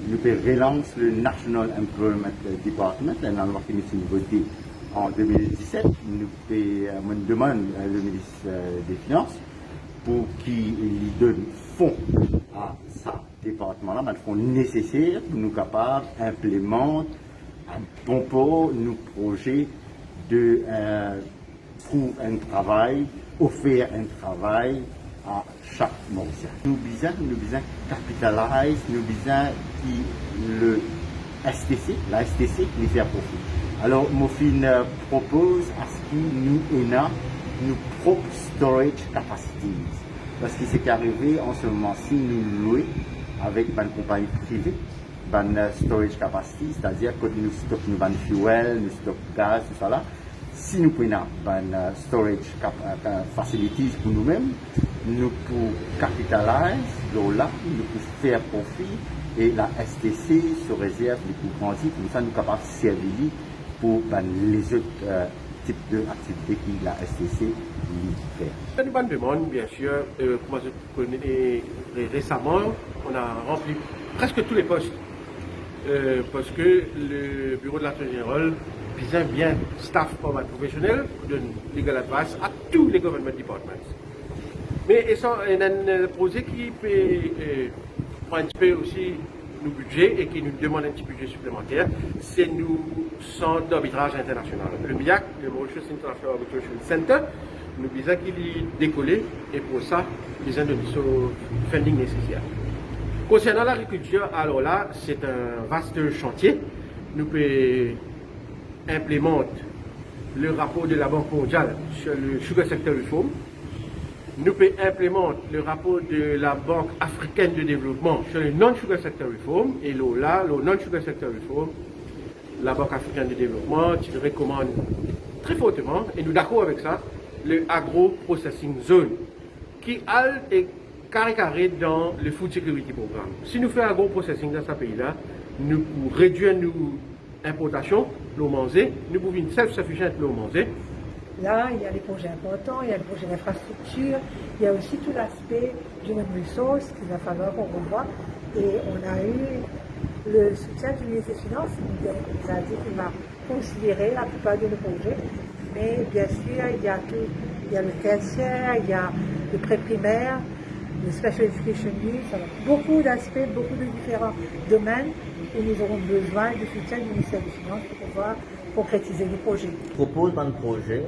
nous relancer le National Employment Department, la loi qui nous a votée en 2017. Nous demande le ministre des Finances pour qu'il donne fonds à ce département-là, mais fonds nécessaires pour nous capables d'implémenter un bon pour nos projets de pour un travail, offrir un travail à chaque Mauricien. Nous besoin capitaliser, nous besoin que le STC, la STC, lui faire profit. Alors, Mofin propose à ce que nous ayons nos propres storage capacities. Parce que c'est qu'arrivé en ce moment-ci, nous louons avec une compagnie privée, une storage capacity, c'est-à-dire que nous stockons nos fuel, nous stockons gaz, tout ça là. Si nous prenons une storage facilities pour nous-mêmes, nous pouvons capitaliser, là, nous pouvons faire profit et la STC se réserve les coûts transit, comme ça nous sommes capables de servir pour les autres types d'activités que la STC fait. C'est une bonne demande, bien sûr. Comme je connais récemment, on a rempli presque tous les postes parce que le bureau de l'Attorney General besoin bien staff comme un professionnel pour donner legal advice à tous les government departments. Mais il y a un projet qui peut prendre un peu aussi nos budgets et qui nous demande un petit budget supplémentaire, c'est nos centres d'arbitrage international. Le MIAC, le Mauritius International Arbitration Center, nous besoin qu'il y décoller et pour ça, besoin de ce funding nécessaire. Concernant l'agriculture, alors là, c'est un vaste chantier. Nous pouvons implémenter le rapport de la Banque mondiale sur le Sugar Sector Reform. Nous pouvons implémenter le rapport de la Banque africaine de développement sur le Non-Sugar Sector Reform. Et là, le Non-Sugar Sector Reform, la Banque africaine de développement, qui recommande très fortement, et nous d'accord avec ça, le Agro-Processing Zone, qui est carré dans le Food Security Programme. Si nous faisons agro-processing dans ce pays-là, nous pouvons réduire nos importations, l'eau manger, nous pouvons être self-sufficient l'eau manger. Là, il y a des projets importants, il y a des projets d'infrastructure, il y a aussi tout l'aspect human resource qu'il va falloir qu'on revoie. Et on a eu le soutien du ministre des Finances qui nous a dit qu'il va considérer la plupart de nos projets. Mais bien sûr, il y a tout, il y a le tertiaire, il y a le pré-primaire, le Special Education Needs, alors beaucoup d'aspects, beaucoup de différents domaines où nous aurons besoin du soutien du ministère des Finances pour pouvoir concrétiser les projets. Je propose un projet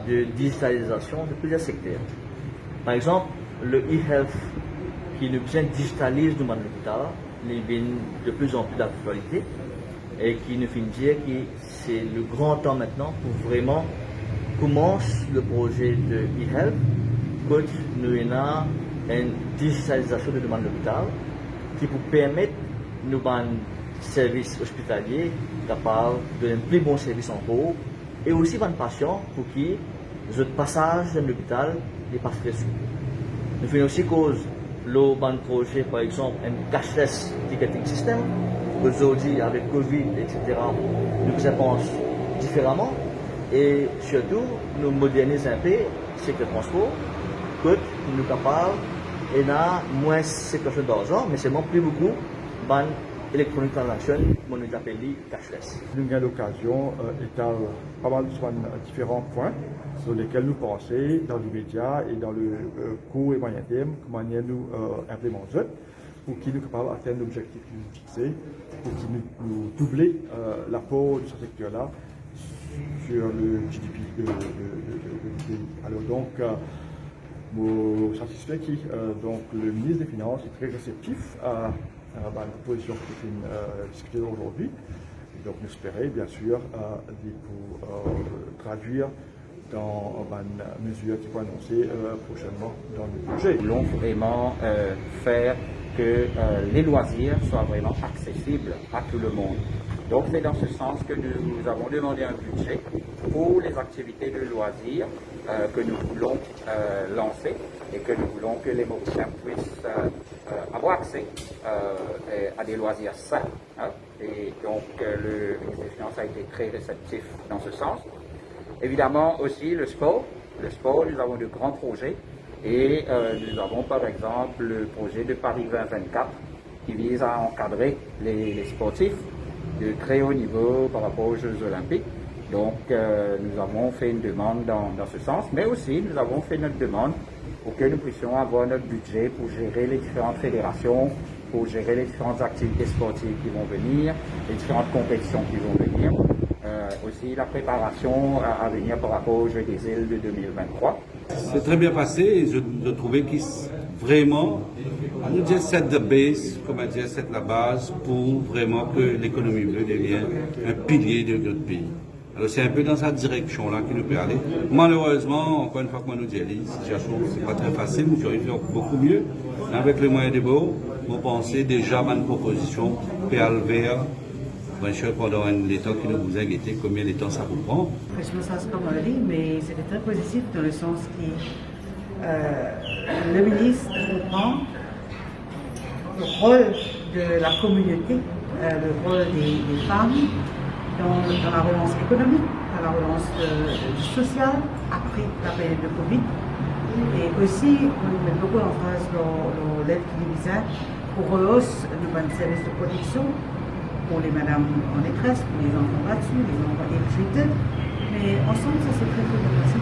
de digitalisation de plusieurs secteurs. Par exemple, le e-health qui nous digitalise du monde l'hôpital, il vient de plus en plus d'actualité et qui nous fait dire que c'est le grand temps maintenant pour vraiment commencer le projet de e-health, que nous avons une digitalisation de demande l'hôpital qui peut permettre nous un service hospitalier capable de donner un plus bon service encore et aussi pour les patients pour qui le passage dans l'hôpital n'est pas très sûr. Nous faisons aussi cause le bon projet par exemple un cashless ticketing system. Aujourd'hui avec Covid etc. nous pensons différemment et surtout nous modernisons un peu ce que le transport que nous sommes capables et n'a moins séquence d'argent, mais seulement plus beaucoup ban electronic transaction, on nous appelle cashless. Nous avons l'occasion d'étaler pas mal de différents points sur lesquels nous pensons dans l'immédiat et dans le court et moyen terme, comment nous implémenter pour qu'ils nous capables d'atteindre l'objectif que nous fixé, pour qu'ils nous doubler l'apport de ce secteur-là sur le GDP du pays. Alors donc, je suis satisfait que donc, le ministre des Finances est très réceptif à la proposition qui est discutée aujourd'hui. Donc, nous espérons bien sûr pour traduire dans une mesure qui va annoncer prochainement dans le budget. Nous voulons vraiment faire que les loisirs soient vraiment accessibles à tout le monde. Donc c'est dans ce sens que nous avons demandé un budget pour les activités de loisirs que nous voulons lancer et que nous voulons que les Mauriciens puissent avoir accès à des loisirs sains. Hein. Et donc le ministre des Finances a été très réceptif dans ce sens. Évidemment aussi le sport. Le sport, nous avons de grands projets et nous avons par exemple le projet de Paris 2024 qui vise à encadrer les sportifs de très haut niveau par rapport aux Jeux Olympiques. Donc nous avons fait une demande dans ce sens, mais aussi nous avons fait notre demande pour que nous puissions avoir notre budget pour gérer les différentes fédérations, pour gérer les différentes activités sportives qui vont venir, les différentes compétitions qui vont venir, aussi la préparation à venir par rapport aux Jeux des îles de 2023. C'est très bien passé et je trouvais qu'il vraiment, on dit set the base, comment dire, set la base pour vraiment que l'économie bleue devienne un pilier de notre pays. Alors c'est un peu dans cette direction-là qu'il nous peut aller. Malheureusement, encore une fois, comme nous dit, la situation c'est pas très facile, nous aurions fait beaucoup mieux. Avec les moyens de bord, vous pensez déjà à une proposition pour aller vers bien sûr, pendant l'état qui nous vous a guetté, combien de temps ça vous prend? Je me sens comme on dit, mais c'était très positif dans le sens que le ministre comprend le rôle de la communauté, le rôle des femmes dans la relance économique, dans la relance sociale après la période de Covid. Et aussi, on met beaucoup d'emphase dans l'aide qui visait pour rehausser le service de protection pour les madames en détresse, pour les enfants battus, les enfants électriques. Mais ensemble, ça s'est très bien passé.